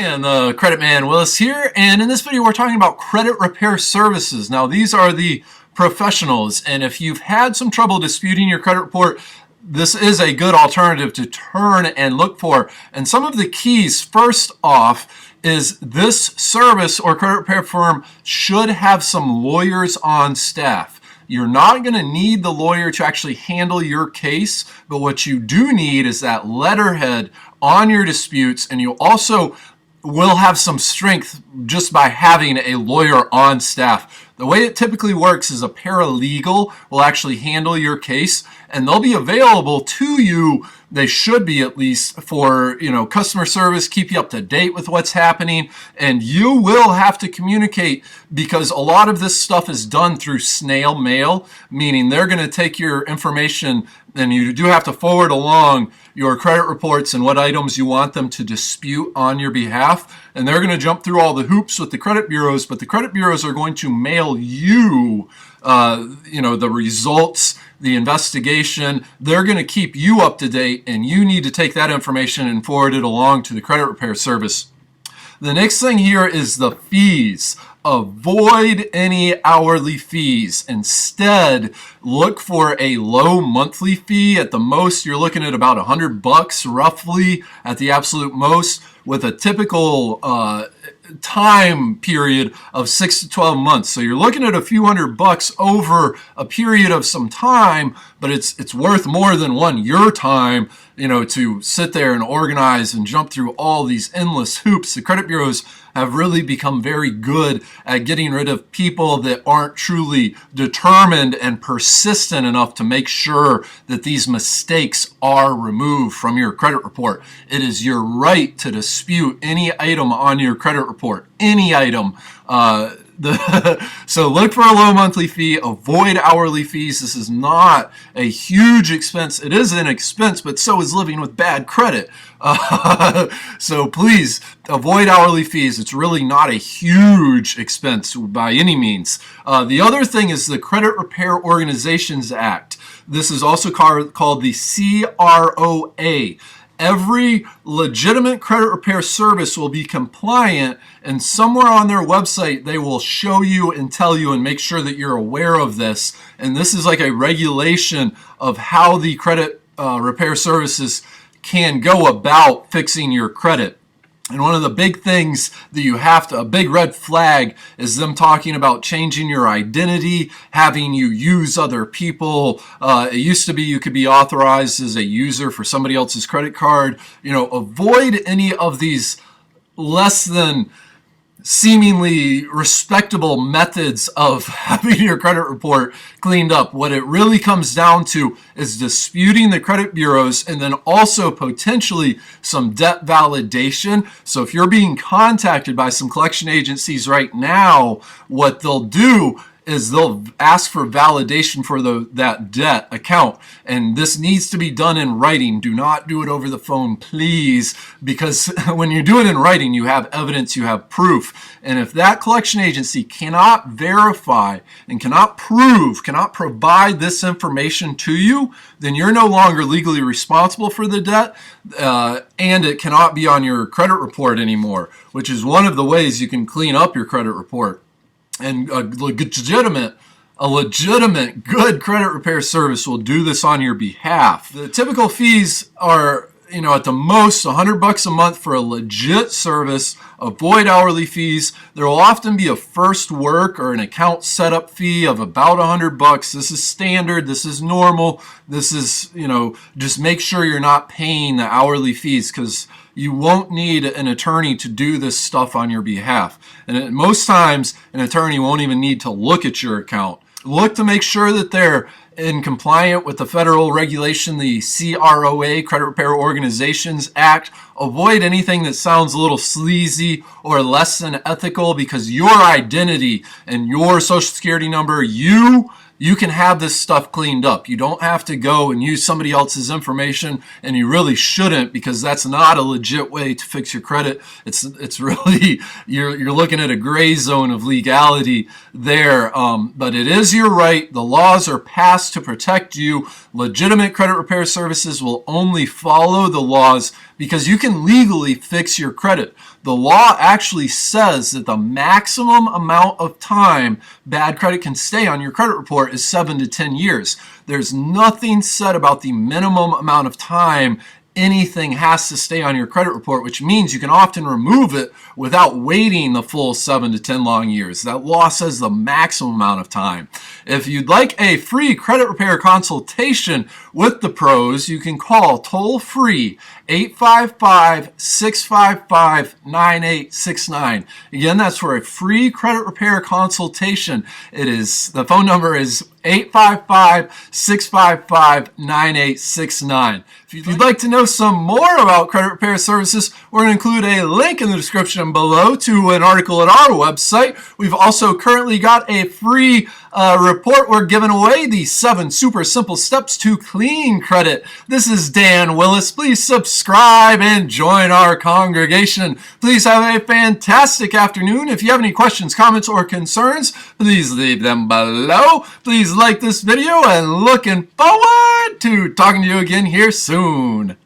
And the Credit Man Willis here, and in this video we're talking about credit repair services. Now these are the professionals, and if you've had some trouble disputing your credit report, this is a good alternative to turn and look for. And some of the keys, first off, is this service or credit repair firm should have some lawyers on staff. You're not going to need the lawyer to actually handle your case, but what you do need is that letterhead on your disputes, and you also will have some strength just by having a lawyer on staff. The way it typically works is a paralegal will actually handle your case, and they'll be available to you. They should be, at least, for customer service, keep you up to date with what's happening, and you will have to communicate because a lot of this stuff is done through snail mail, meaning they're going to take your information and you do have to forward along your credit reports and what items you want them to dispute on your behalf. And they're going to jump through all the hoops with the credit bureaus, but the credit bureaus are going to mail you, the results, the investigation. They're going to keep you up to date, and you need to take that information and forward it along to the credit repair service. The next thing here is the fees. Avoid any hourly fees. Instead, look for a low monthly fee. At the most, you're looking at about $100 roughly at the absolute most, with a typical time period of 6 to 12 months. So you're looking at a few $100 over a period of some time, but it's worth more than your time, to sit there and organize and jump through all these endless hoops. The credit bureaus have really become very good at getting rid of people that aren't truly determined and persistent enough to make sure that these mistakes are removed from your credit report. It is your right to dispute any item on your credit report, any item. So look for a low monthly fee, avoid hourly fees. This is not a huge expense. It is an expense, but so is living with bad credit. So please avoid hourly fees. It's really not a huge expense by any means. The other thing is the Credit Repair Organizations Act. This is also called the CROA. Every legitimate credit repair service will be compliant, and somewhere on their website they will show you and tell you and make sure that you're aware of this. And this is like a regulation of how the credit repair services can go about fixing your credit. And one of the big things that a big red flag is them talking about changing your identity, having you use other people. It used to be you could be authorized as a user for somebody else's credit card. Avoid any of these less than seemingly respectable methods of having your credit report cleaned up. What it really comes down to is disputing the credit bureaus, and then also potentially some debt validation. So if you're being contacted by some collection agencies right now, what they'll do is they'll ask for validation for that debt account. And this needs to be done in writing. Do not do it over the phone, please, because when you do it in writing, you have evidence, you have proof. And if that collection agency cannot verify and cannot provide this information to you, then you're no longer legally responsible for the debt, and it cannot be on your credit report anymore, which is one of the ways you can clean up your credit report. And a legitimate good credit repair service will do this on your behalf. The typical fees are, at the most $100 a month for a legit service. Avoid hourly fees. There will often be a first work or an account setup fee of about $100. This is standard. This is normal. This is, just make sure you're not paying the hourly fees, because you won't need an attorney to do this stuff on your behalf. And most times, an attorney won't even need to look at your account. Look to make sure that they're in compliant with the federal regulation, the CROA, Credit Repair Organizations Act. Avoid anything that sounds a little sleazy or less than ethical, because your identity and your social security number, you can have this stuff cleaned up. You don't have to go and use somebody else's information, and you really shouldn't, because that's not a legit way to fix your credit. It's really, you're looking at a gray zone of legality there, but it is your right. The laws are passed to protect you. Legitimate credit repair services will only follow the laws because you can legally fix your credit. the law actually says that the maximum amount of time bad credit can stay on your credit report is 7 to 10 years. There's nothing said about the minimum amount of time anything has to stay on your credit report, which means you can often remove it without waiting the full 7 to 10 long years. That law says the maximum amount of time. If you'd like a free credit repair consultation with the pros, you can call toll-free 855-655-9869. Again, that's for a free credit repair consultation. The phone number is 855-655-9869. If you'd like to know some more about credit repair services, we're going to include a link in the description below to an article at our website. We've also currently got a free report we're giving away, the 7 super simple steps to clean credit. This is Dan Willis. Please subscribe and join our congregation. Please have a fantastic afternoon. If you have any questions, comments, or concerns, please leave them below. Please like this video, and looking forward to talking to you again here soon.